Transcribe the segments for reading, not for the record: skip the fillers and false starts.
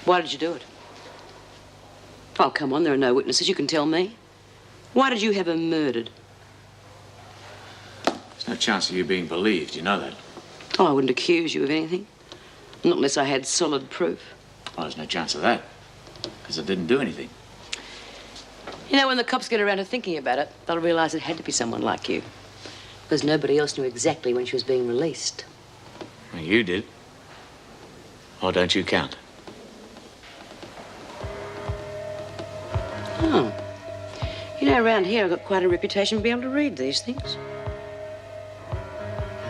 Why did you do it? Oh, come on, there are no witnesses. You can tell me. Why did you have her murdered? There's no chance of you being believed, you know that. Oh, I wouldn't accuse you of anything. Not unless I had solid proof. Well, there's no chance of that, because I didn't do anything. You know, when the cops get around to thinking about it, they'll realise it had to be someone like you. Because nobody else knew exactly when she was being released. Well, you did. Or don't you count? Oh. You know, around here I've got quite a reputation for being able to read these things.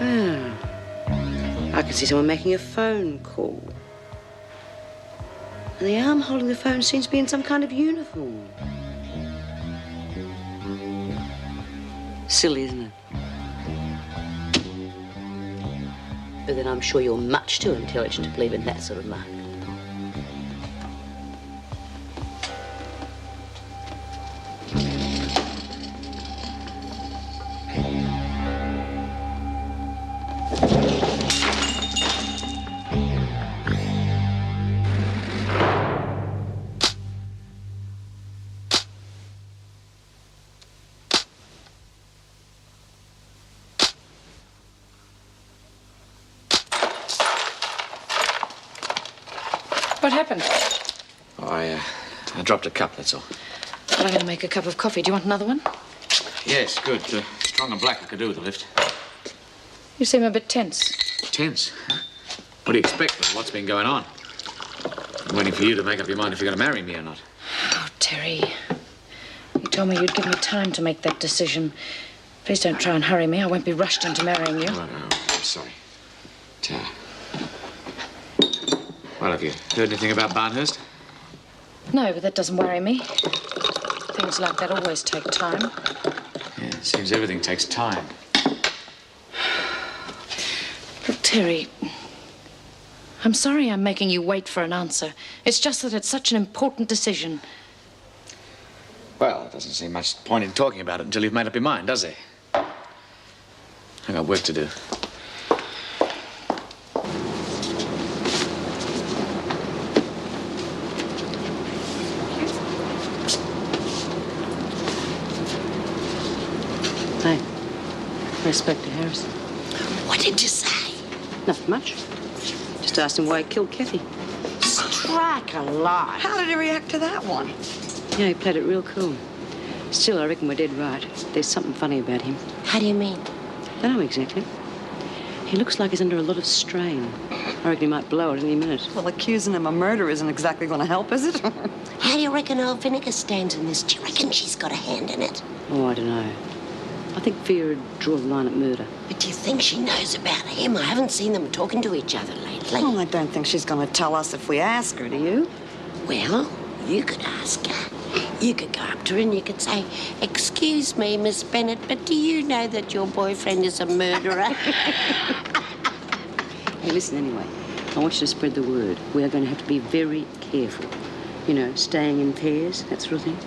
Oh. I can see someone making a phone call. And the arm holding the phone seems to be in some kind of uniform. Silly, isn't it? But then I'm sure you're much too intelligent to believe in that sort of luck. What happened? Oh, I dropped a cup, that's all. Well, I'm going to make a cup of coffee. Do you want another one? Yes, good. Strong and black I could do with a lift. You seem a bit tense. Tense? What do you expect with what's been going on? I'm waiting for you to make up your mind if you're going to marry me or not. Oh, Terry. You told me you'd give me time to make that decision. Please don't try and hurry me. I won't be rushed into marrying you. Oh, no, I'm sorry. Well, have you heard anything about Barnhurst? No, but that doesn't worry me. Things like that always take time. Yeah, it seems everything takes time. Look, Terry, I'm sorry I'm making you wait for an answer. It's just that it's such an important decision. Well, it doesn't seem much point in talking about it until you've made up your mind, does it? I've got work to do. Hey, Inspector Harrison. What did you say? Nothing much. Just asked him why he killed Kathy. Strike a light. How did he react to that one? Yeah, he played it real cool. Still, I reckon we're dead right. There's something funny about him. How do you mean? Don't know exactly. He looks like he's under a lot of strain. I reckon he might blow it any minute. Well, accusing him of murder isn't exactly going to help, is it? How do you reckon old Vinegar stands in this? Do you reckon she's got a hand in it? Oh, I don't know. I think Fear would draw the line at murder. But do you think she knows about him? I haven't seen them talking to each other lately. Well, I don't think she's going to tell us if we ask her, do you? Well, you could ask her. You could go up to her and you could say, "Excuse me, Miss Bennett, but do you know that your boyfriend is a murderer?" Hey, listen, anyway. I want you to spread the word. We are going to have to be very careful. You know, staying in pairs, that sort of thing.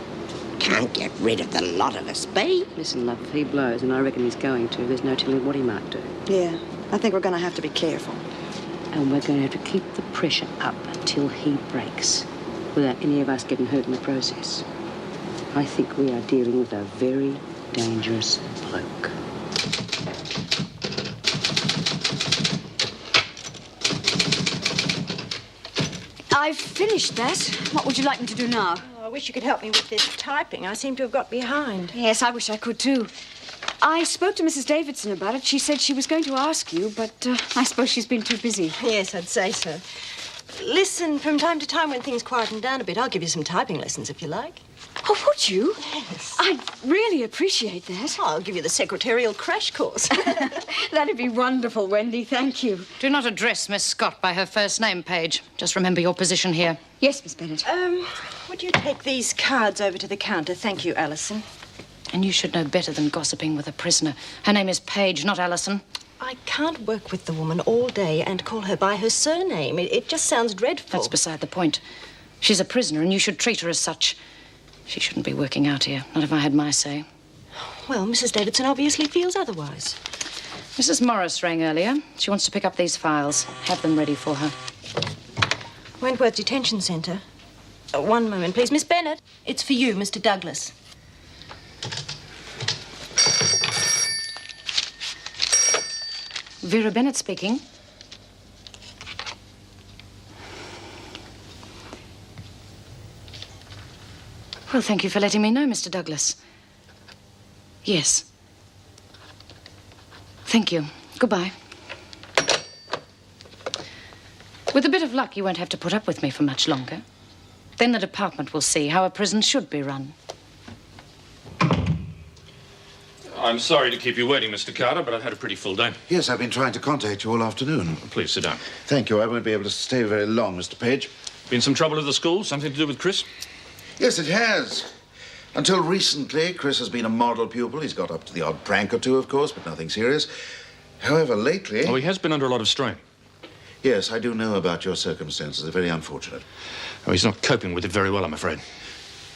Can't get rid of the lot of us, B. Listen, love, if he blows, and I reckon he's going to, there's no telling what he might do. Yeah, I think we're going to have to be careful. And we're going to have to keep the pressure up until he breaks, without any of us getting hurt in the process. I think we are dealing with a very dangerous bloke. I've finished that. What would you like me to do now? Oh, I wish you could help me with this typing. I seem to have got behind. Yes, I wish I could too. I spoke to Mrs. Davidson about it. She said she was going to ask you, but I suppose she's been too busy. Yes, I'd say so. Listen, from time to time when things quieten down a bit, I'll give you some typing lessons if you like. Oh, would you? Yes. I'd really appreciate that. Oh, I'll give you the secretarial crash course. That'd be wonderful, Wendy. Thank you. Do not address Miss Scott by her first name, Paige. Just remember your position here. Yes, Miss Bennett. Would you take these cards over to the counter? Thank you, Alison. And you should know better than gossiping with a prisoner. Her name is Paige, not Alison. I can't work with the woman all day and call her by her surname. It just sounds dreadful. That's beside the point. She's a prisoner, and you should treat her as such. She shouldn't be working out here, not if I had my say. Well, Mrs. Davidson obviously feels otherwise. Mrs. Morris rang earlier. She wants to pick up these files. Have them ready for her. Wentworth Detention Centre. One moment, please. Miss Bennett, it's for you, Mr. Douglas. Vera Bennett speaking. Well, thank you for letting me know, Mr. Douglas. Yes. Thank you. Goodbye. With a bit of luck, you won't have to put up with me for much longer. Then the department will see how a prison should be run. I'm sorry to keep you waiting, Mr. Carter, but I've had a pretty full day. Yes, I've been trying to contact you all afternoon. Please sit down. Thank you. I won't be able to stay very long, Mr. Page. Been some trouble at the school? Something to do with Chris? Yes, it has. Until recently, Chris has been a model pupil. He's got up to the odd prank or two, of course, but nothing serious. However, lately... Oh, he has been under a lot of strain. Yes, I do know about your circumstances. They're very unfortunate. Oh, he's not coping with it very well, I'm afraid.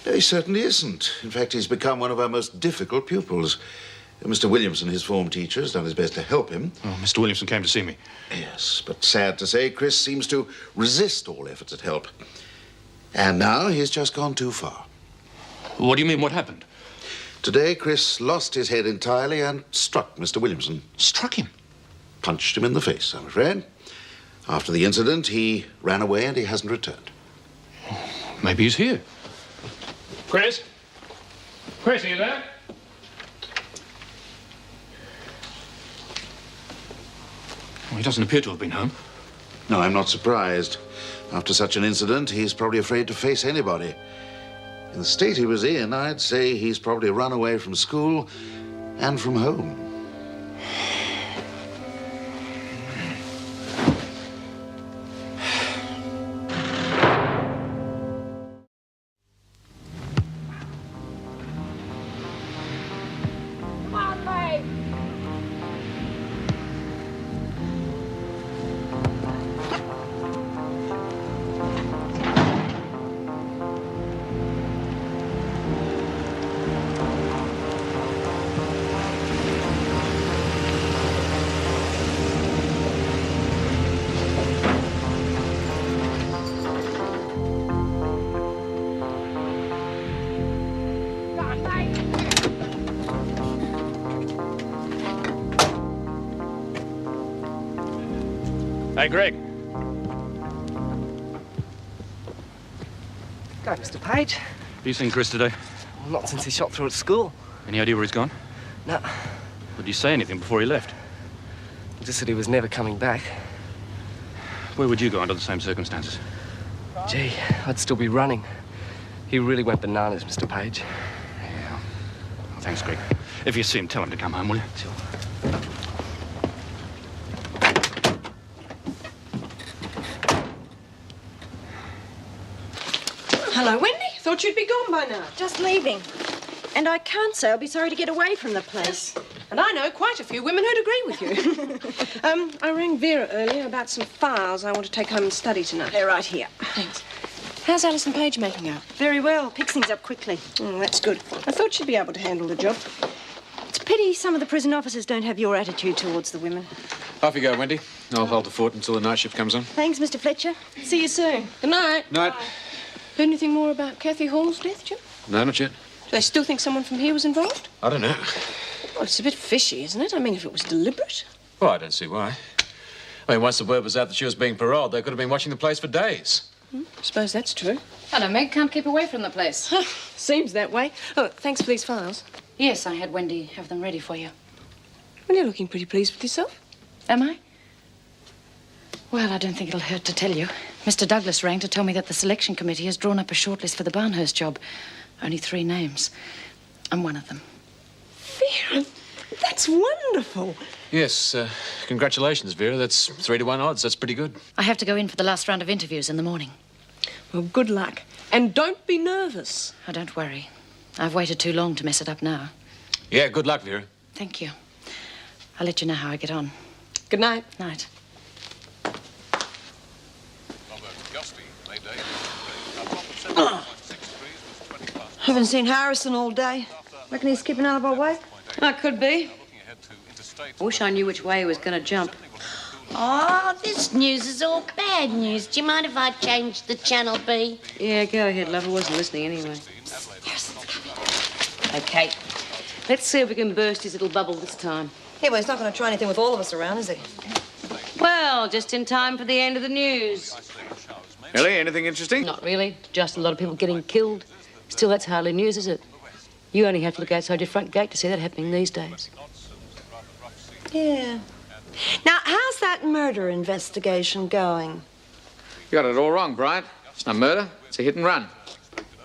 No, he certainly isn't. In fact, he's become one of our most difficult pupils. Mr. Williamson, his form teacher, has done his best to help him. Oh, Mr. Williamson came to see me. Yes, but sad to say, Chris seems to resist all efforts at help. And now he's just gone too far. What do you mean, what happened? Today, Chris lost his head entirely and struck Mr. Williamson. Struck him? Punched him in the face, I'm afraid. After the incident, he ran away and he hasn't returned. Maybe he's here. Chris? Chris, are you there? Well, he doesn't appear to have been home. No, I'm not surprised. After such an incident, he's probably afraid to face anybody. In the state he was in, I'd say he's probably run away from school and from home. Hey, Greg. Go, Mr. Page. Have you seen Chris today? Well, not since he shot through at school. Any idea where he's gone? No. Did he say anything before he left? Just said he was never coming back. Where would you go under the same circumstances? Gee, I'd still be running. He really went bananas, Mr. Page. Yeah. Oh, thanks, Greg. If you see him, tell him to come home, will you? Sure. Hello, Wendy. Thought you'd be gone by now. Just leaving. And I can't say I'll be sorry to get away from the place. And I know quite a few women who'd agree with you. I rang Vera earlier about some files I want to take home and study tonight. They're right here. Thanks. How's Alison Page making out? Very well. Picks things up quickly. Oh, that's good. I thought she'd be able to handle the job. It's a pity some of the prison officers don't have your attitude towards the women. Off you go, Wendy. I'll hold the fort until the night shift comes on. Thanks, Mr. Fletcher. See you soon. Good night. Night. Heard anything more about Kathy Hall's death, Jim? No, not yet. Do they still think someone from here was involved? I don't know. Well, it's a bit fishy, isn't it? I mean, if it was deliberate. Well, I don't see why. I mean, once the word was out that she was being paroled, they could have been watching the place for days. Suppose that's true. Hello, Meg. Can't keep away from the place. Seems that way. Oh, thanks for these files. Yes, I had Wendy have them ready for you. Well, you're looking pretty pleased with yourself. Am I? Well, I don't think it'll hurt to tell you. Mr. Douglas rang to tell me that the selection committee has drawn up a shortlist for the Barnhurst job. Only 3 names. I'm one of them. Vera, that's wonderful. Yes, congratulations, Vera. That's 3 to 1 odds. That's pretty good. I have to go in for the last round of interviews in the morning. Well, good luck. And don't be nervous. Oh, don't worry. I've waited too long to mess it up now. Yeah, good luck, Vera. Thank you. I'll let you know how I get on. Good night. Night. Haven't seen Harrison all day. Reckon he's skipping out of our way? I could be. I wish I knew which way he was going to jump. Oh, this news is all bad news. Do you mind if I change the channel, B? Yeah, go ahead, love. I wasn't listening anyway. Okay. Let's see if we can burst his little bubble this time. Yeah, well, he's not going to try anything with all of us around, is he? Well, just in time for the end of the news. Ellie, anything interesting? Not really. Just a lot of people getting killed. Still, that's hardly news, is it? You only have to look outside your front gate to see that happening these days. Yeah. Now, how's that murder investigation going? You got it all wrong, Bryant. It's no murder. It's a hit and run.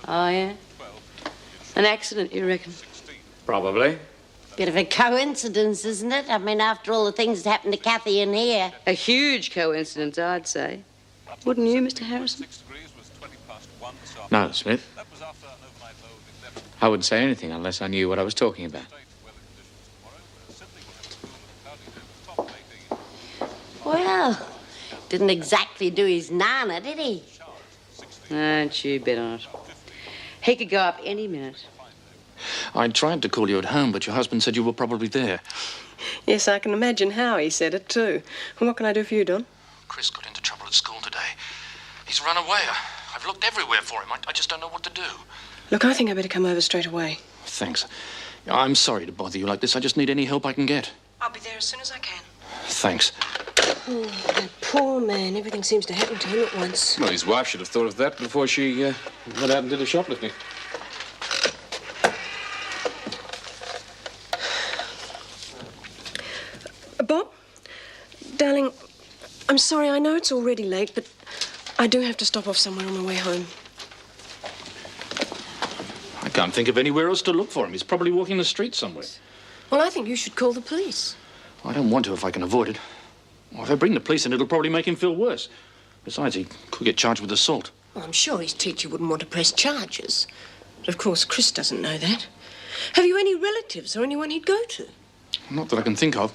Oh, yeah? An accident, you reckon? Probably. Bit of a coincidence, isn't it? I mean, after all the things that happened to Kathy in here. A huge coincidence, I'd say. Wouldn't you, Mr. Harrison? No, Smith. I wouldn't say anything unless I knew what I was talking about. Well, didn't exactly do his nana, did he? Don't you bet on it. He could go up any minute. I tried to call you at home, but your husband said you were probably there. Yes, I can imagine how he said it, too. And what can I do for you, Don? Chris got into trouble at school today. He's run away. I've looked everywhere for him. I just don't know what to do. Look, I think I better come over straight away. Thanks. I'm sorry to bother you like this. I just need any help I can get. I'll be there as soon as I can. Thanks. Oh, that poor man. Everything seems to happen to him at once. Well, his wife should have thought of that before she went out and did the shoplifting. Bob? Darling, I'm sorry. I know it's already late, but I do have to stop off somewhere on my way home. I can't think of anywhere else to look for him. He's probably walking the streets somewhere. Well, I think you should call the police. I don't want to if I can avoid it. Well, if I bring the police in, it'll probably make him feel worse. Besides, he could get charged with assault. Well, I'm sure his teacher wouldn't want to press charges. But of course, Chris doesn't know that. Have you any relatives or anyone he'd go to? Not that I can think of.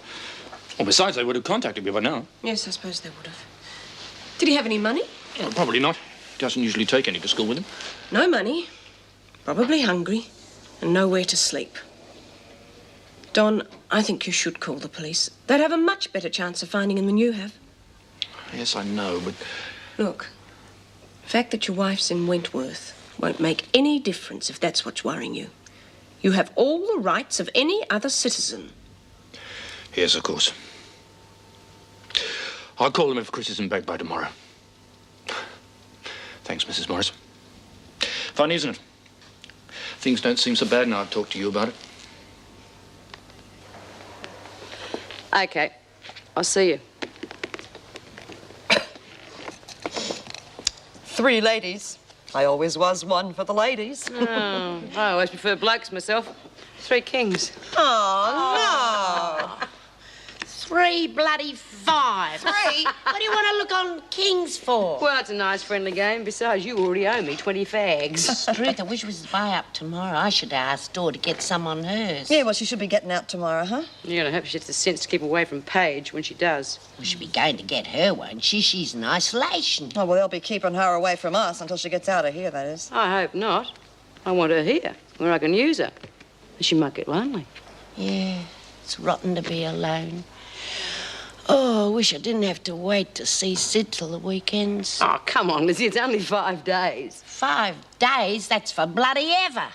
Well, besides, they would have contacted me by now. Yes, I suppose they would have. Did he have any money? Well, probably not. He doesn't usually take any to school with him. No money. Probably hungry. And nowhere to sleep. Don, I think you should call the police. They'd have a much better chance of finding him than you have. Yes, I know, but... Look, the fact that your wife's in Wentworth won't make any difference if that's what's worrying you. You have all the rights of any other citizen. Yes, of course. I'll call them if Chris isn't back by tomorrow. Thanks, Mrs. Morris. Funny, isn't it? Things don't seem so bad now I've talked to you about it. Okay. I'll see you. 3 ladies. I always was one for the ladies. Oh, I always prefer blokes myself. 3 kings. Oh, no. 3 bloody 5. 3? What do you want to look on Kings for? Well, it's a nice friendly game. Besides, you already owe me 20 fags. Struth, I wish it was by up tomorrow. I should ask Dor to get some on hers. Yeah, well, she should be getting out tomorrow, huh? You're gonna hope she has the sense to keep away from Paige when she does. Well, she'll be going to get her, won't she? She's in isolation. Oh, well, they'll be keeping her away from us until she gets out of here, that is. I hope not. I want her here, where I can use her. She might get lonely. Yeah, it's rotten to be alone. Oh, I wish I didn't have to wait to see Sid till the weekends. Oh, come on, Lizzie, it's only 5 days. 5 days? That's for bloody ever.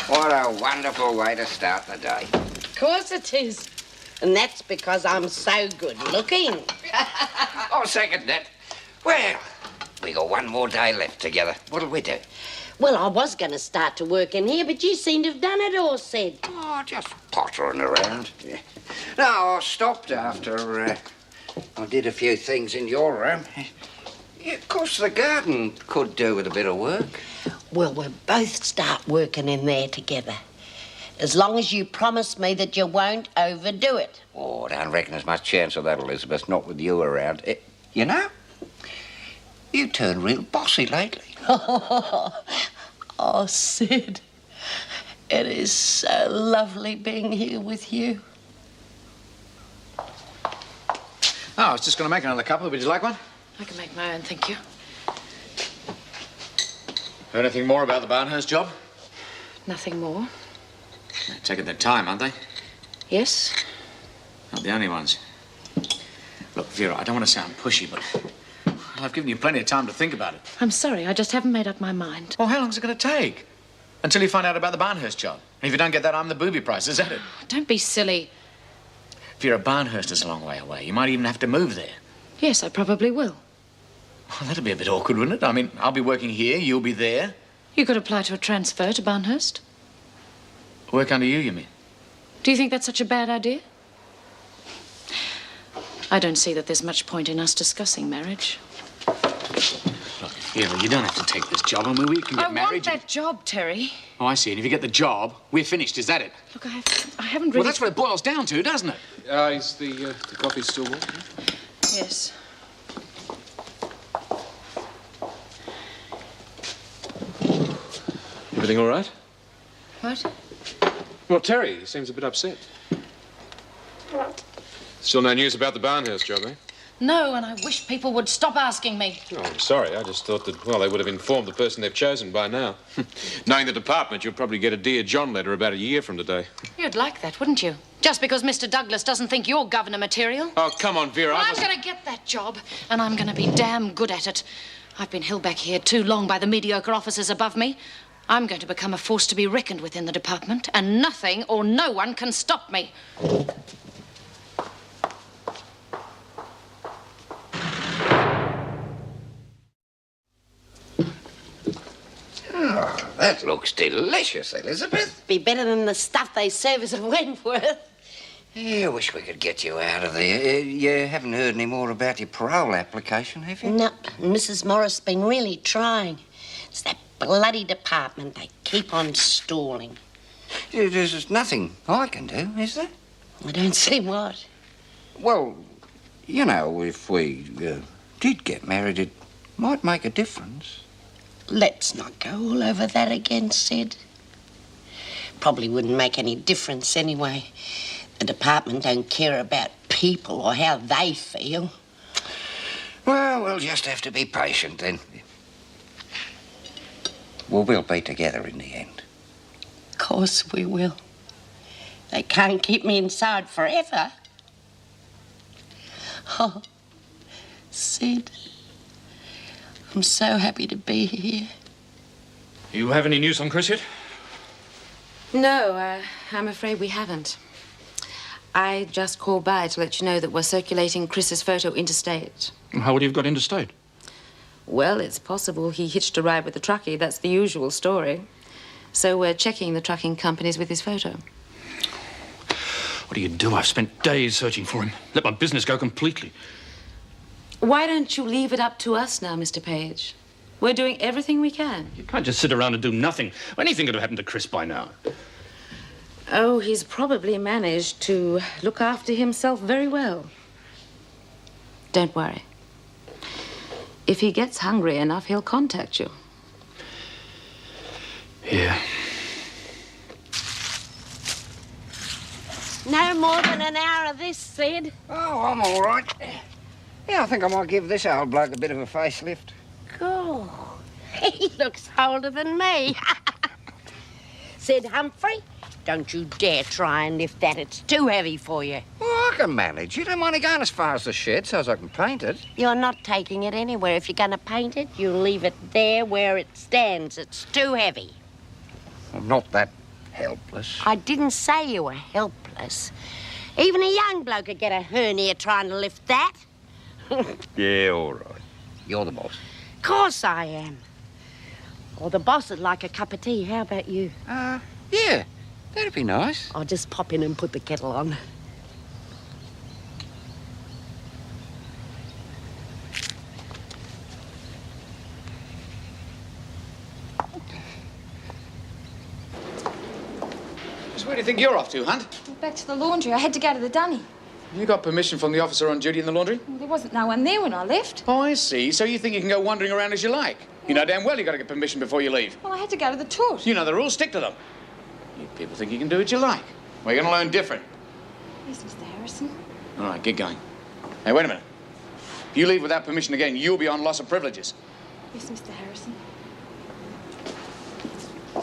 What a wonderful way to start the day. Of course it is. And that's because I'm so good looking. I'll second that. Well, we got one more day left together. What'll we do? Well, I was going to start to work in here, but you seem to have done it all, Sid. Oh, just pottering around. Yeah. No, I stopped after I did a few things in your room. Yeah, of course, the garden could do with a bit of work. Well, we'll both start working in there together. As long as you promise me that you won't overdo it. Oh, I don't reckon there's much chance of that, Elizabeth, not with you around. You know, you turned real bossy lately. Oh, Sid, it is so lovely being here with you. Oh, I was just going to make another couple. Would you like one? I can make my own, thank you. Heard anything more about the Barnhurst job? Nothing more. They're taking their time, aren't they? Yes? Not the only ones. Look, Vera, I don't want to sound pushy, but I've given you plenty of time to think about it. I'm sorry, I just haven't made up my mind. Well, how long's it going to take? Until you find out about the Barnhurst job. And if you don't get that, I'm the booby price, is that it? Don't be silly. Vera, Barnhurst is a long way away. You might even have to move there. Yes, I probably will. Well, that'd be a bit awkward, wouldn't it? I mean, I'll be working here, you'll be there. You could apply to a transfer to Barnhurst. Work under you mean? Do you think that's such a bad idea? I don't see that there's much point in us discussing marriage. Look, Vera, you don't have to take this job. I mean, we can get married. I want that job, Terry. Oh, I see. And if you get the job, we're finished. Is that it? Look, I haven't really... Well, that's what it boils down to, doesn't it? Is the coffee still warm? Yes. Everything all right? What? Well, Terry seems a bit upset. Still no news about the Barnhurst job, eh? No, and I wish people would stop asking me. Oh, I'm sorry. I just thought that, well, they would have informed the person they've chosen by now. Knowing the department, you'll probably get a Dear John letter about a year from today. You'd like that, wouldn't you? Just because Mr. Douglas doesn't think you're governor material. Oh, come on, Vera. Well, I'm going to get that job, and I'm going to be damn good at it. I've been held back here too long by the mediocre officers above me. I'm going to become a force to be reckoned with in the department, and nothing or no one can stop me. Oh, that looks delicious, Elizabeth. Be better than the stuff they serve us at Wentworth. Yeah, I wish we could get you out of there. You haven't heard any more about your parole application, have you? No, Mrs. Morris has been really trying. It's that bloody department. They keep on stalling. There's nothing I can do, is there? I don't see what. Well, you know, if we did get married, it might make a difference. Let's not go all over that again, Sid. Probably wouldn't make any difference anyway. The department don't care about people or how they feel. Well, we'll just have to be patient then. Well, we'll be together in the end. Of course we will. They can't keep me inside forever. Oh, Sid, I'm so happy to be here. You have any news on Chris yet? No, I'm afraid we haven't. I just called by to let you know that we're circulating Chris's photo interstate. How would he have got interstate? Well, it's possible he hitched a ride with the truckie. That's the usual story. So we're checking the trucking companies with his photo. What do you do? I've spent days searching for him. Let my business go completely. Why don't you leave it up to us now, Mr. Page? We're doing everything we can. You can't just sit around and do nothing. Anything could have happened to Chris by now. Oh, he's probably managed to look after himself very well. Don't worry. If he gets hungry enough, he'll contact you. Yeah. No more than an hour of this, Sid. Oh, I'm all right. Yeah, I think I might give this old bloke a bit of a facelift. Cool. He looks older than me. Sid Humphrey, don't you dare try and lift that. It's too heavy for you. Well, I can manage. You don't mind it going as far as the shed so as I can paint it. You're not taking it anywhere. If you're going to paint it, you leave it there where it stands. It's too heavy. I'm not that helpless. I didn't say you were helpless. Even a young bloke could get a hernia trying to lift that. Yeah, all right. You're the boss. Of course I am. Or the boss would like a cup of tea. How about you? Yeah, that'd be nice. I'll just pop in and put the kettle on. So where do you think you're off to, Hunt? Back to the laundry. I had to go to the dunny. You got permission from the officer on duty in the laundry? Well, there wasn't no one there when I left. Oh, I see. So you think you can go wandering around as you like? You know damn well you got to get permission before you leave. Well, I had to go to the toot. You know the rules, stick to them. You people think you can do what you like. Well, you're going to learn different. Yes, Mr. Harrison. All right, get going. Hey, wait a minute. If you leave without permission again, you'll be on loss of privileges. Yes, Mr. Harrison.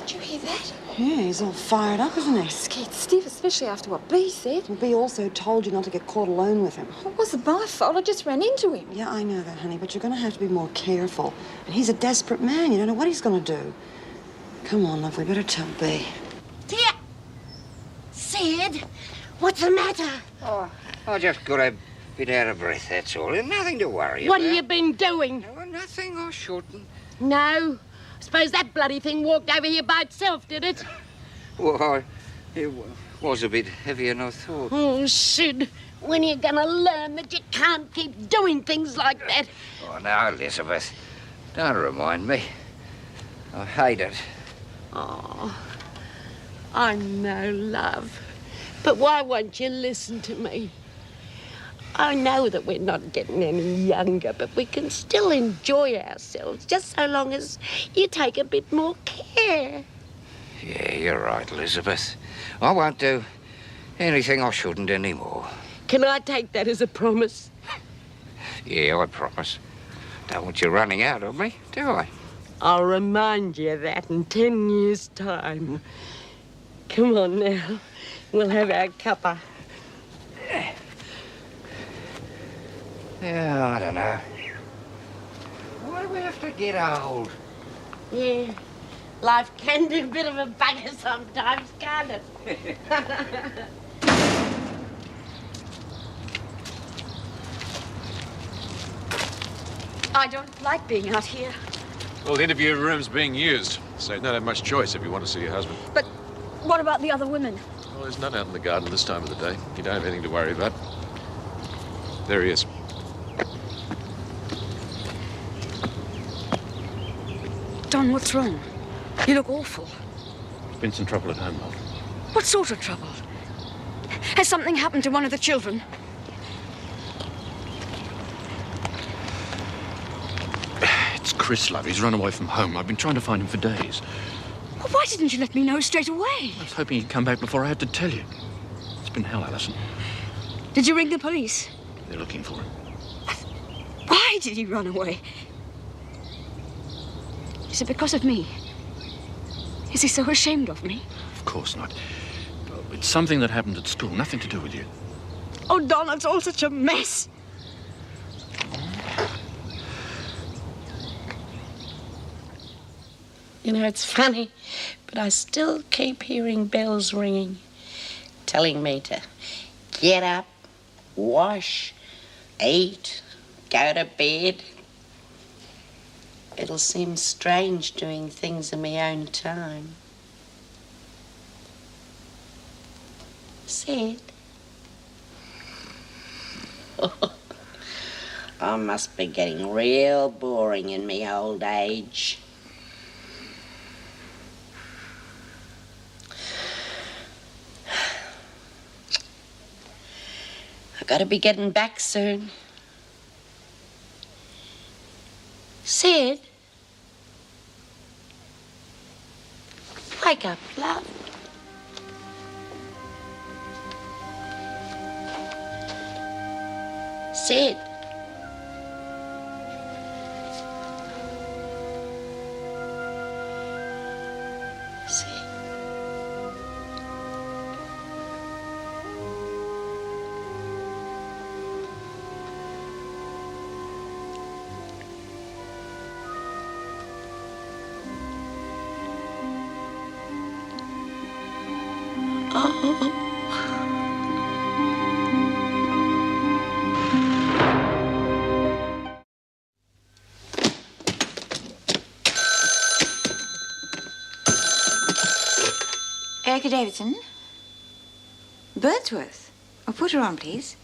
Did you hear that? Yeah, he's all fired up, isn't he? Scared stiff, especially after what Bea said. Well, Bea also told you not to get caught alone with him. It wasn't my fault. I just ran into him. Yeah, I know that, honey, but you're going to have to be more careful. And he's a desperate man. You don't know what he's going to do. Come on, love, we better tell Bea. Dear. Sid, what's the matter? Oh, I just got a bit out of breath, that's all. There's nothing to worry What about. have you been doing? No, nothing, I shouldn't. No. I suppose that bloody thing walked over here by itself, did it? Well, it was a bit heavier than I thought. Oh, Sid, when are you going to learn that you can't keep doing things like that? Oh, now, Elizabeth, don't remind me. I hate it. Oh, I know, love. But why won't you listen to me? I know that we're not getting any younger, but we can still enjoy ourselves just so long as you take a bit more care. Yeah, you're right, Elizabeth. I won't do anything I shouldn't anymore. Can I take that as a promise? Yeah, I promise. Don't want you running out of me, do I? I'll remind you of that in 10 years' time. Come on now. We'll have our cuppa. Yeah, I don't know. Why do we have to get old? Yeah. Life can do a bit of a bugger sometimes, can't it? I don't like being out here. Well, the interview room's being used, so you don't have much choice if you want to see your husband. But what about the other women? Well, there's none out in the garden this time of the day. You don't have anything to worry about. There he is. Don, what's wrong? You look awful. There's been some trouble at home, love. What sort of trouble? Has something happened to one of the children? It's Chris, love. He's run away from home. I've been trying to find him for days. Well, why didn't you let me know straight away? I was hoping he'd come back before I had to tell you. It's been hell, Alison. Did you ring the police? They're looking for him. Why did he run away? Is it because of me? Is he so ashamed of me? Of course not. It's something that happened at school. Nothing to do with you. Oh, Don, it's all such a mess. You know, it's funny, but I still keep hearing bells ringing, telling me to get up, wash, eat, go to bed. It'll seem strange doing things in my own time. Sid? I must be getting real boring in me old age. I've got to be getting back soon. Sid? Wake up, love. Sid? Sid? Erica Davidson? Birdsworth. Oh, put her on, please.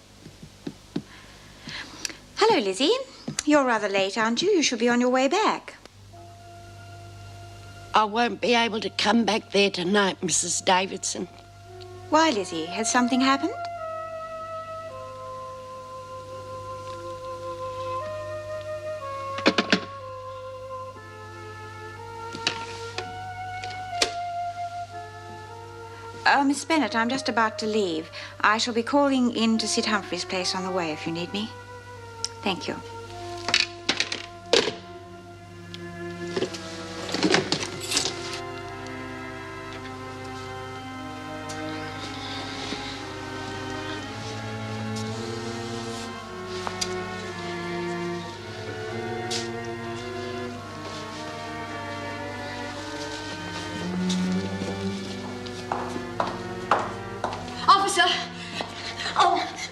Hello, Lizzie. You're rather late, aren't you? You should be on your way back. I won't be able to come back there tonight, Mrs. Davidson. Why, Lizzie? Has something happened? Miss Bennett, I'm just about to leave. I shall be calling in to Sid Humphrey's place on the way if you need me. Thank you.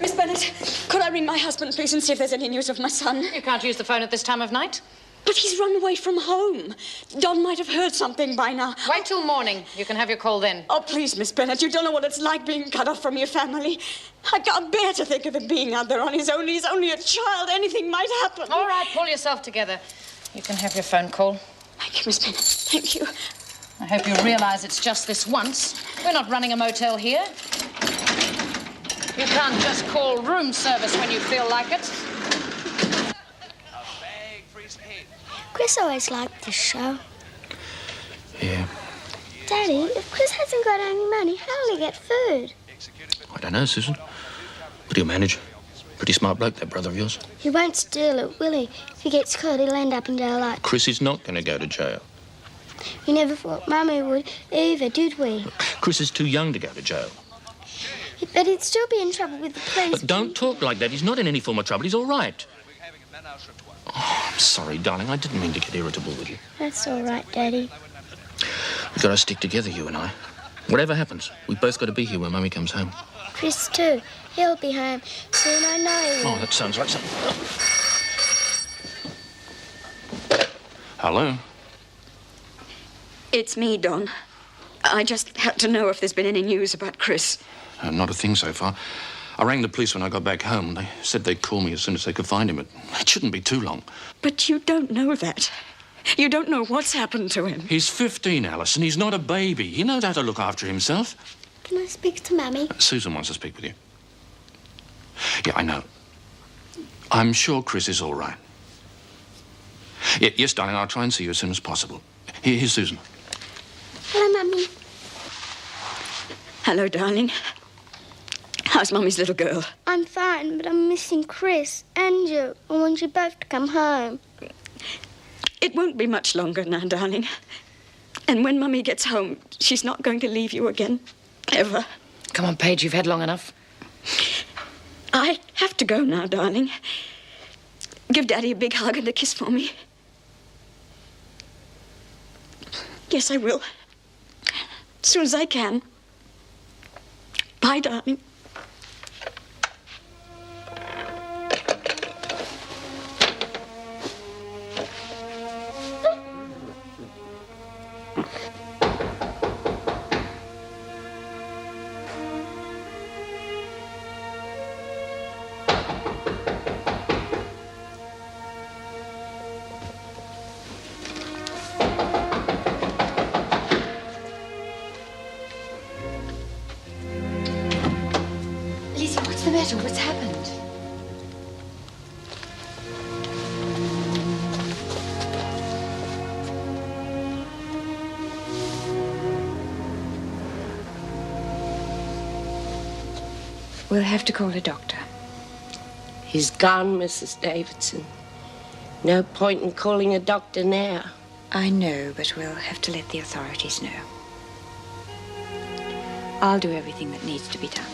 Miss Bennett, could I ring my husband, please, and see if there's any news of my son? You can't use the phone at this time of night. But he's run away from home. Don might have heard something by now. Wait till morning. You can have your call then. Oh, please, Miss Bennett, you don't know what it's like being cut off from your family. I can't bear to think of him being out there on his own. He's only a child. Anything might happen. All right, pull yourself together. You can have your phone call. Thank you, Miss Bennett. Thank you. I hope you realise it's just this once. We're not running a motel here. You can't just call room service when you feel like it. Chris always liked this show. Yeah. Daddy, if Chris hasn't got any money, how'll he get food? I don't know, Susan. But he'll manage. Pretty smart bloke, that brother of yours. He won't steal it, will he? If he gets caught, he'll end up in jail like... Chris is not going to go to jail. We never thought Mummy would either, did we? Chris is too young to go to jail. But he'd still be in trouble with the police. But don't talk like that. He's not in any form of trouble. He's all right. Oh, I'm sorry, darling. I didn't mean to get irritable with you. That's all right, Daddy. We've got to stick together, you and I. Whatever happens, we've both got to be here when Mummy comes home. Chris, too. He'll be home soon, I know he will. Oh, that sounds like something. Hello? It's me, Don. I just had to know if there's been any news about Chris. Not a thing so far. I rang the police when I got back home. They said they'd call me as soon as they could find him. It shouldn't be too long. But you don't know that. You don't know what's happened to him. He's 15, Alison. He's not a baby. He knows how to look after himself. Can I speak to Mummy? Susan wants to speak with you. Yeah, I know. I'm sure Chris is all right. Yeah, yes, darling, I'll try and see you as soon as possible. Here's Susan. Hello, Mummy. Hello, darling. How's Mummy's little girl? I'm fine, but I'm missing Chris and you. I want you both to come home. It won't be much longer now, darling. And when Mummy gets home, she's not going to leave you again. Ever. Come on, Paige, you've had long enough. I have to go now, darling. Give Daddy a big hug and a kiss for me. Yes, I will. As soon as I can. Bye, darling. What's the matter? What's happened? We'll have to call a doctor. He's gone, Mrs. Davidson. No point in calling a doctor now. I know, but we'll have to let the authorities know. I'll do everything that needs to be done.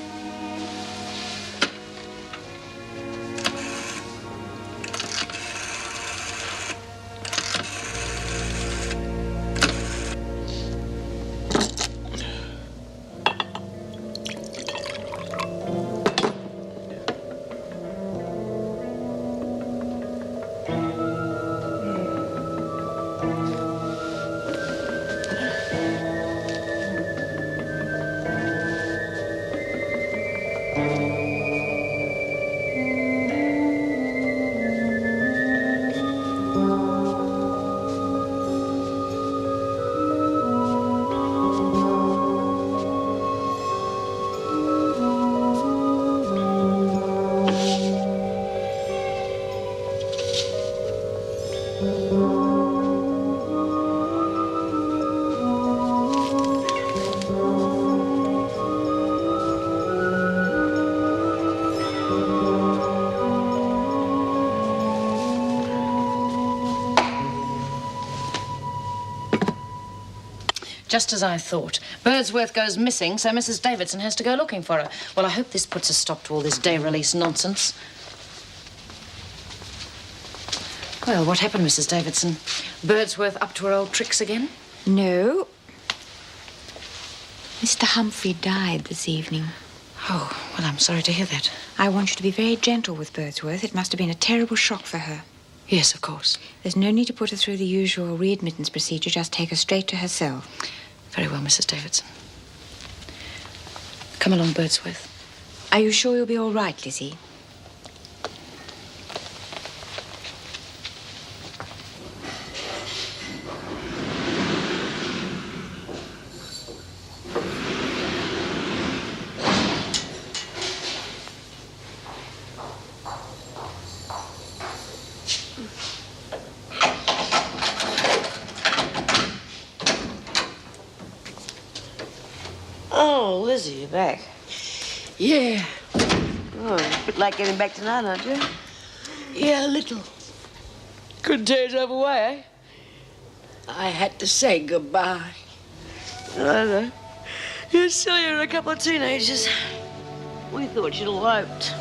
Just as I thought. Birdsworth goes missing, so Mrs. Davidson has to go looking for her. Well, I hope this puts a stop to all this day-release nonsense. Well, what happened, Mrs. Davidson? Birdsworth up to her old tricks again? No. Mr. Humphrey died this evening. Oh, well, I'm sorry to hear that. I want you to be very gentle with Birdsworth. It must have been a terrible shock for her. Yes, of course. There's no need to put her through the usual readmittance procedure. Just take her straight to her cell. Very well, Mrs. Davidson. Come along, Birdsworth. Are you sure you'll be all right, Lizzie? Oh, Lizzie, you're back. Yeah. Oh, a bit like getting back tonight, aren't you? Yeah, a little. Couldn't tear yourself away, eh? I had to say goodbye. I know. You're sillier than a couple of teenagers. We thought you'd eloped.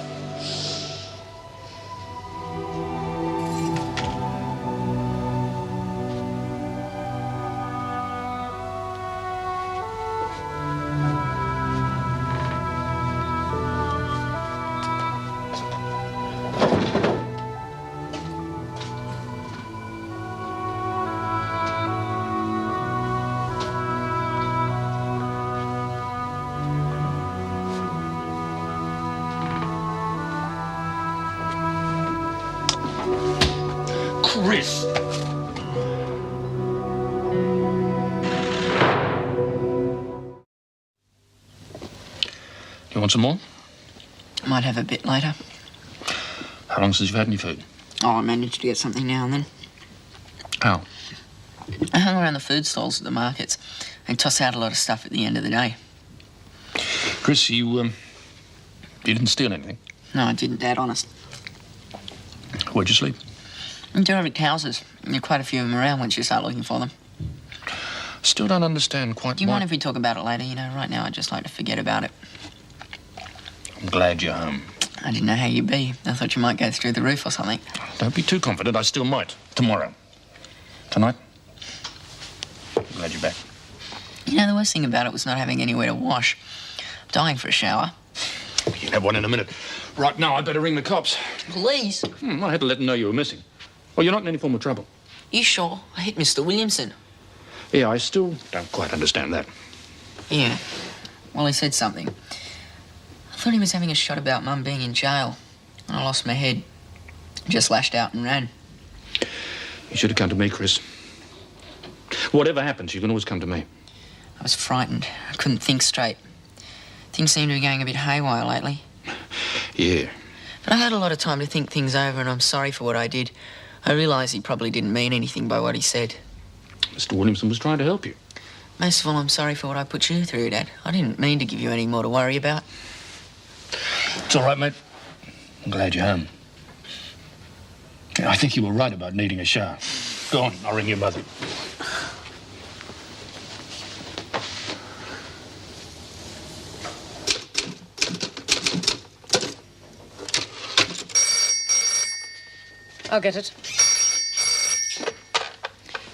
Chris! You want some more? Might have a bit later. How long since you've had any food? Oh, I managed to get something now and then. How? I hung around the food stalls at the markets and toss out a lot of stuff at the end of the day. Chris, you didn't steal anything? No, I didn't, Dad, honest. Where'd you sleep? In derelict houses. There are quite a few of them around once you start looking for them. Still don't understand quite Do you why... mind if we talk about it later? You know, right now I'd just like to forget about it. I'm glad you're home. I didn't know how you'd be. I thought you might go through the roof or something. Don't be too confident. I still might. Tomorrow. Tonight? I'm glad you're back. You know, the worst thing about it was not having anywhere to wash. I'm dying for a shower. You can have one in a minute. Right now, I'd better ring the cops. Please? I had to let them know you were missing. Well, you're not in any form of trouble. You sure? I hit Mr. Williamson. Yeah, I still don't quite understand that. Yeah. Well, he said something. I thought he was having a shot about Mum being in jail. And I lost my head. Just lashed out and ran. You should have come to me, Chris. Whatever happens, you can always come to me. I was frightened. I couldn't think straight. Things seem to be going a bit haywire lately. Yeah. But I had a lot of time to think things over, and I'm sorry for what I did. I realise he probably didn't mean anything by what he said. Mr. Williamson was trying to help you. Most of all, I'm sorry for what I put you through, Dad. I didn't mean to give you any more to worry about. It's all right, mate. I'm glad you're home. Yeah, I think you were right about needing a shower. Go on, I'll ring your mother. I'll get it.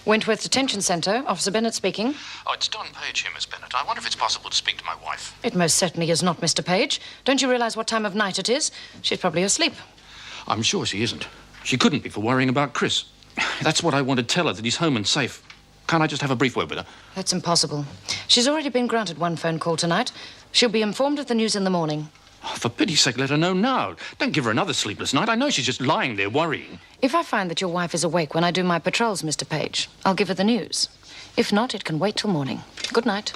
Wentworth Detention Centre, Officer Bennett speaking. Oh, it's Don Page here, Miss Bennett. I wonder if it's possible to speak to my wife. It most certainly is not Mr. Page. Don't you realise what time of night it is? She's probably asleep. I'm sure she isn't. She couldn't be for worrying about Chris. That's what I want to tell her, that he's home and safe. Can't I just have a brief word with her? That's impossible. She's already been granted one phone call tonight. She'll be informed of the news in the morning. Oh, for pity's sake, let her know now. Don't give her another sleepless night. I know she's just lying there worrying. If I find that your wife is awake when I do my patrols, Mr. Page, I'll give her the news. If not, it can wait till morning. Good night.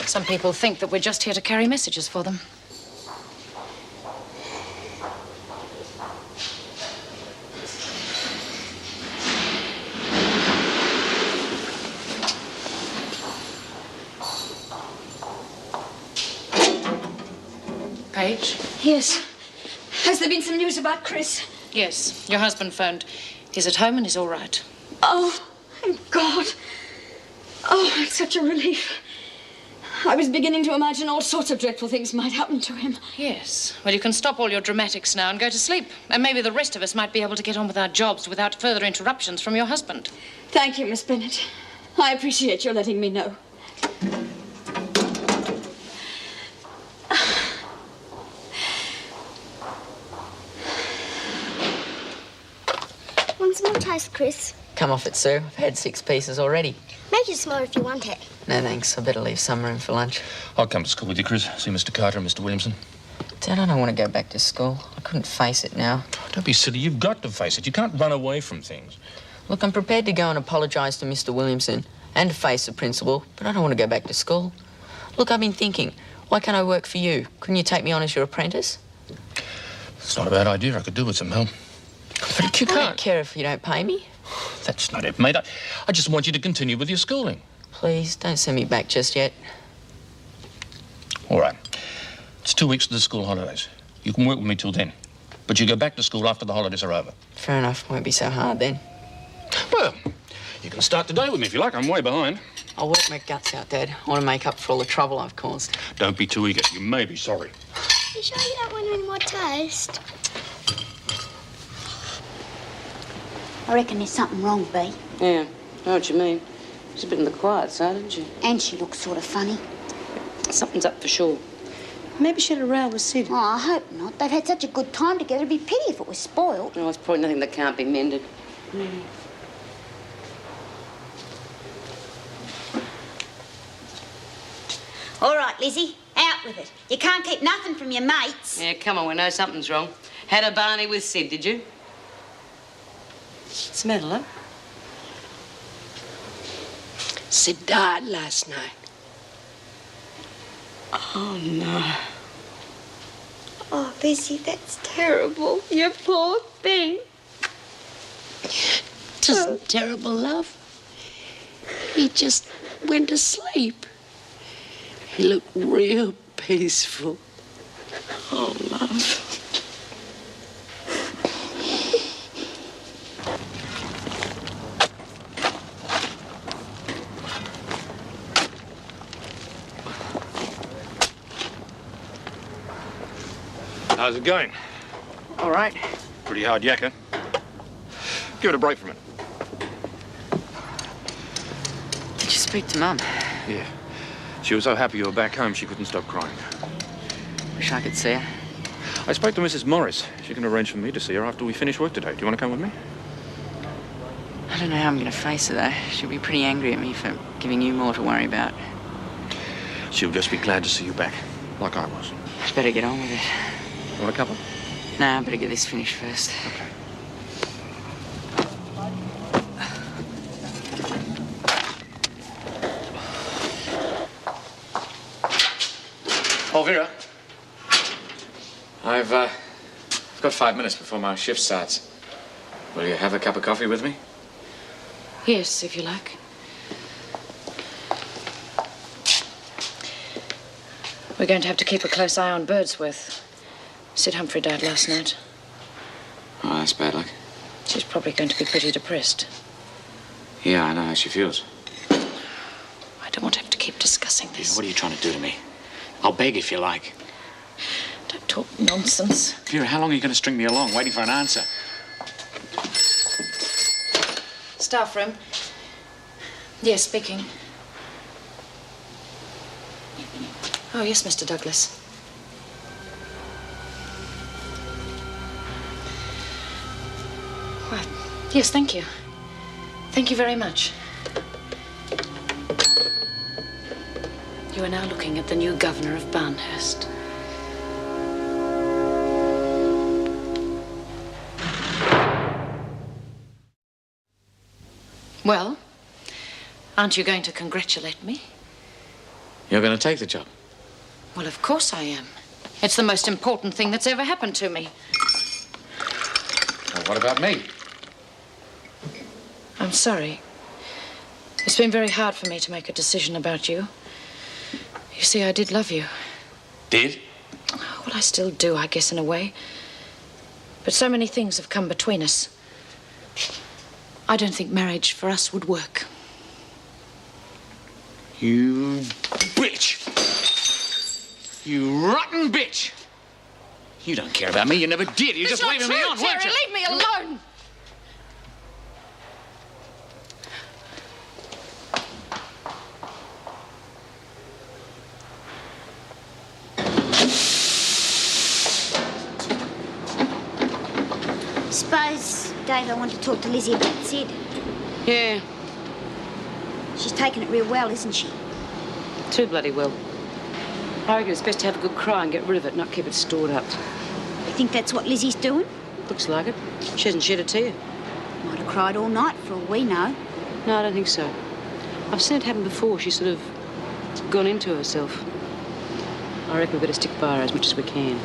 Some people think that we're just here to carry messages for them. Page? Yes. Has there been some news about Chris? Yes, your husband phoned. He's at home and he's all right. Oh, thank God. Oh, it's such a relief. I was beginning to imagine all sorts of dreadful things might happen to him. Yes. Well, you can stop all your dramatics now and go to sleep. And maybe the rest of us might be able to get on with our jobs without further interruptions from your husband. Thank you, Miss Bennett. I appreciate your letting me know. taste, Chris? Come off it, Sue. I've had 6 pieces already. Make it smaller if you want it. No, thanks. I better leave some room for lunch. I'll come to school with you, Chris. See Mr. Carter and Mr. Williamson. Dad, I don't want to go back to school. I couldn't face it now. Don't be silly. You've got to face it. You can't run away from things. Look, I'm prepared to go and apologise to Mr. Williamson and to face the principal, but I don't want to go back to school. Look, I've been thinking, why can't I work for you? Couldn't you take me on as your apprentice? It's not a bad idea. I could do with some help. But you I can't. don't care if you don't pay me. That's not it, mate. I just want you to continue with your schooling. Please, don't send me back just yet. All right. It's 2 weeks to the school holidays. You can work with me till then. But you go back to school after the holidays are over. Fair enough. Won't be so hard then. Well, you can start today with me if you like. I'm way behind. I'll work my guts out, Dad. I want to make up for all the trouble I've caused. Don't be too eager. You may be sorry. You sure you don't want any more toast? I reckon there's something wrong, Bea. Yeah, I know what you mean. She's a bit on the quiet side, isn't she? And she looks sort of funny. Something's up for sure. Maybe she had a row with Sid. Oh, I hope not. They've had such a good time together. It'd be pity if it was spoiled. Oh, it's probably nothing that can't be mended. All right, Lizzie, out with it. You can't keep nothing from your mates. Yeah, come on, we know something's wrong. Had a Barney with Sid, did you? What's the matter, love? Sid died last night. Oh, no. Oh, Lizzie, that's terrible. You poor thing. It wasn't terrible, love. He just went to sleep. He looked real peaceful. Oh, love. How's it going? All right. Pretty hard yakka. Give it a break from it. Did you speak to Mum? Yeah. She was so happy you were back home she couldn't stop crying. Wish I could see her. I spoke to Mrs. Morris. She can arrange for me to see her after we finish work today. Do you want to come with me? I don't know how I'm going to face her, though. She'll be pretty angry at me for giving you more to worry about. She'll just be glad to see you back, like I was. I'd better get on with it. You want a cuppa? Nah, I better get this finished first. Okay. Oh, Vera. I've got 5 minutes before my shift starts. Will you have a cup of coffee with me? Yes, if you like. We're going to have to keep a close eye on Birdsworth. Sid Humphrey died last night. Oh, that's bad luck. She's probably going to be pretty depressed. Yeah, I know how she feels. I don't want to have to keep discussing this. What are you trying to do to me? I'll beg if you like. Don't talk nonsense. Vera, how long are you going to string me along, waiting for an answer? Staff room. Yes, speaking. Oh, yes, Mr. Douglas. Well, yes, thank you. Thank you very much. You are now looking at the new governor of Barnhurst. Well, aren't you going to congratulate me? You're going to take the job? Well, of course I am. It's the most important thing that's ever happened to me. Well, what about me? I'm sorry. It's been very hard for me to make a decision about you. You see, I did love you. Did? Well, I still do, I guess, in a way. But so many things have come between us. I don't think marriage for us would work. You bitch! You rotten bitch! You don't care about me. You never did. You're just leaving me on, weren't you? Leave me alone! Dave, I want to talk to Lizzie about Sid. Yeah, She's taken it real well, isn't she? too bloody well. I reckon it's best to have a good cry and get rid of it, not keep it stored up. You think that's what Lizzie's doing? Looks like it. She hasn't shed a tear. Might have cried all night for all we know. No, I don't think so. I've seen it happen before. She's sort of gone into herself. I reckon we better stick by her as much as we can.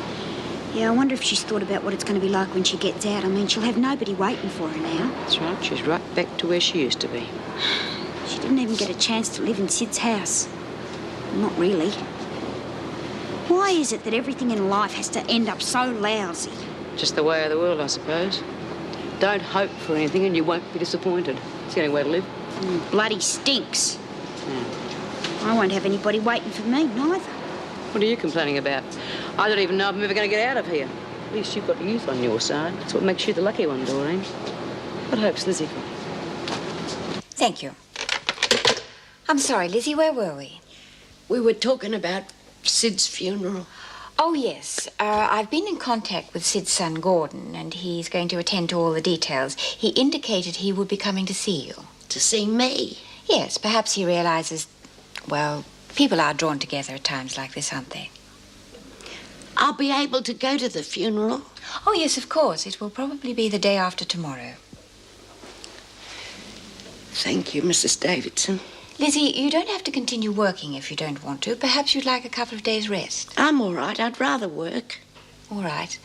Yeah, I wonder if she's thought about what it's going to be like when she gets out. I mean, she'll have nobody waiting for her now. That's right. She's right back to where she used to be. She didn't even get a chance to live in Sid's house. Well, not really. Why is it that everything in life has to end up so lousy? Just the way of the world, I suppose. Don't hope for anything and you won't be disappointed. It's the only way to live. Bloody stinks. I won't have anybody waiting for me, neither. What are you complaining about? I don't even know if I'm ever going to get out of here. At least you've got youth on your side. That's what makes you the lucky one, Doreen. What hope's Lizzie got? Thank you. I'm sorry, Lizzie, where were we? We were talking about Sid's funeral. Oh, yes. I've been in contact with Sid's son, Gordon, and he's going to attend to all the details. He indicated he would be coming to see you. To see me? Yes, perhaps he realizes, well, people are drawn together at times like this, aren't they? I'll be able to go to the funeral. Oh, yes, of course. It will probably be the day after tomorrow. Thank you, Mrs. Davidson. Lizzie, you don't have to continue working if you don't want to. Perhaps you'd like a couple of days' rest. I'm all right. I'd rather work. All right.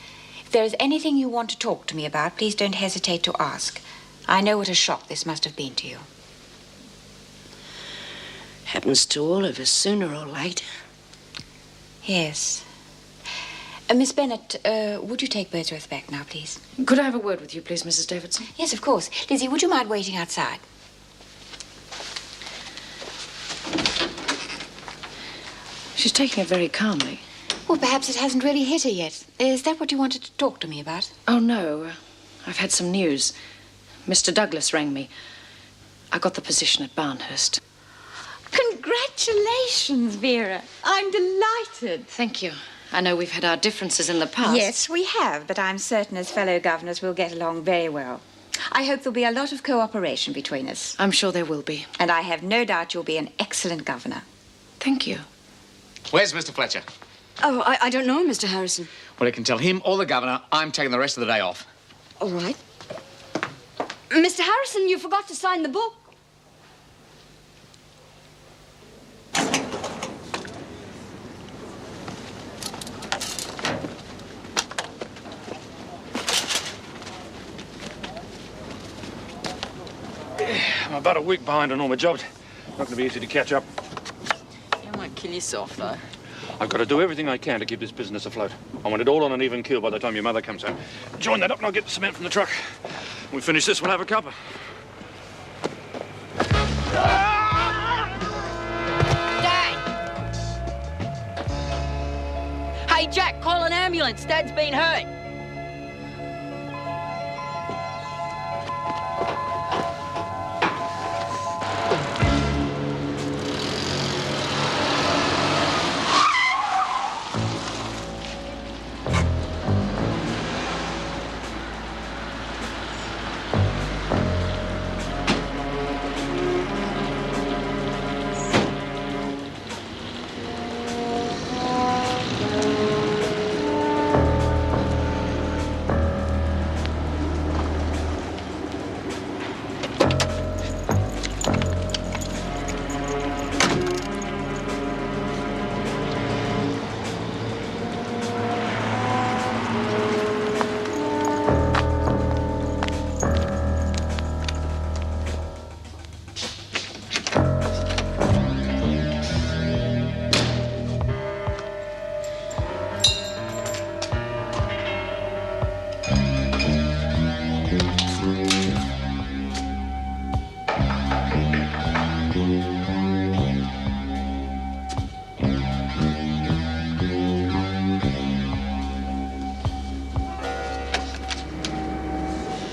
If there is anything you want to talk to me about, please don't hesitate to ask. I know what a shock this must have been to you. Happens to all of us sooner or later. Yes. Miss Bennett, would you take Birdsworth back now, please? Could I have a word with you, please, Mrs. Davidson? Yes, of course. Lizzie, would you mind waiting outside? She's taking it very calmly. Well, perhaps it hasn't really hit her yet. Is that what you wanted to talk to me about? Oh, no. I've had some news. Mr. Douglas rang me. I got the position at Barnhurst. Congratulations, Vera. I'm delighted. Thank you. I know we've had our differences in the past. Yes, we have, but I'm certain as fellow governors we'll get along very well. I hope there'll be a lot of cooperation between us. I'm sure there will be. And I have no doubt you'll be an excellent governor. Thank you. Where's Mr. Fletcher? Oh, I don't know, Mr. Harrison. Well, you can tell him or the governor I'm taking the rest of the day off. All right. Mr. Harrison, you forgot to sign the book. I'm about a week behind on all my jobs. Not going to be easy to catch up. You might kill yourself, though. I've got to do everything I can to keep this business afloat. I want it all on an even keel by the time your mother comes home. Join that up and I'll get the cement from the truck. When we finish this, we'll have a cuppa. Dad! Hey, Jack, call an ambulance. Dad's been hurt.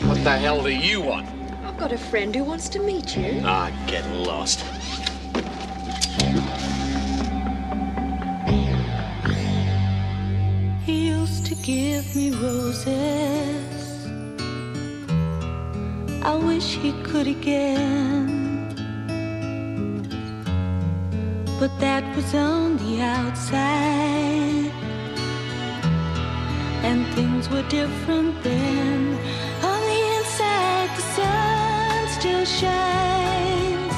What the hell do you want? I've got a friend who wants to meet you. Ah, get lost. He used to give me roses I wish he could again. But that was on the outside, and things were different then. On the inside, the sun still shines,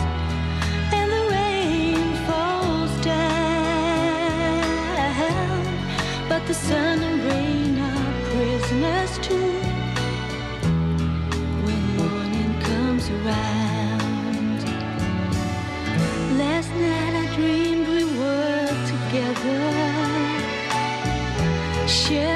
and the rain falls down. But the sun and rain are prisoners too when morning comes around. Last night I dreamed we were together, sharing